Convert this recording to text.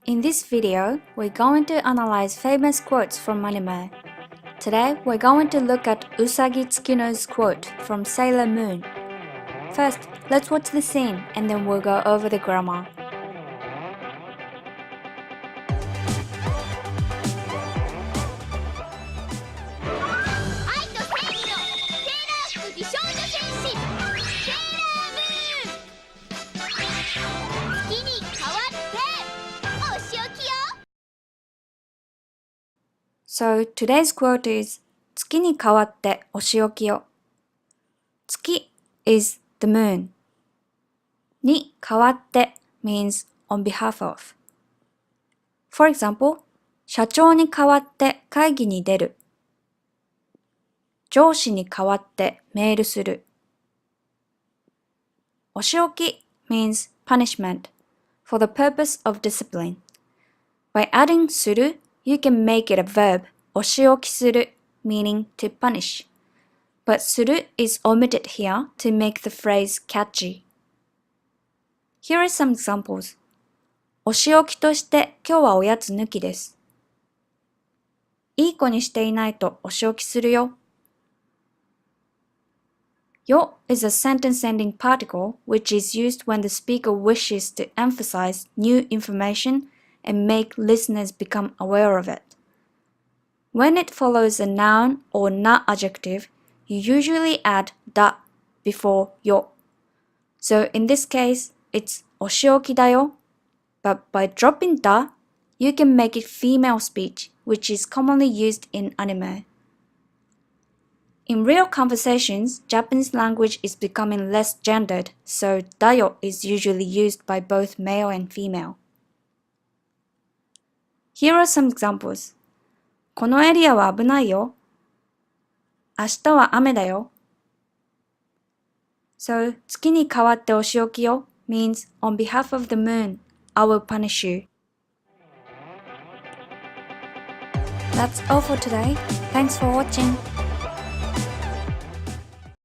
In this video, we're going to analyze famous quotes from anime. Today, we're going to look at Usagi Tsukino's quote from Sailor Moon. First, let's watch the scene and then we'll go over the grammar. So today's quote is 月に代わってお仕置きよ。月 is the moon. に代わって means on behalf of. For example, 社長に代わって会議に出る。上司に代わってメールする。お仕置き means punishment for the purpose of discipline. By adding する, you can make it a verb, お仕置きする, meaning to punish. But する is omitted here to make the phrase catchy. Here are some examples. お仕置きとして今日はおやつ抜きです。いい子にしていないとお仕置きするよ。Yo is a sentence-ending particle which is used when the speaker wishes to emphasize new information and make listeners become aware of it. When it follows a noun or na adjective, you usually add da before yo. So in this case, it's お仕置きだよ. But by dropping da, you can make it female speech, which is commonly used in anime. In real conversations, Japanese language is becoming less gendered, so だよ is usually used by both male and female. Here are some examples. このエリアは危ないよ。明日は雨だよ。So, 月に代わってお仕置きよ means on behalf of the moon, I will punish you. That's all for today. Thanks for watching.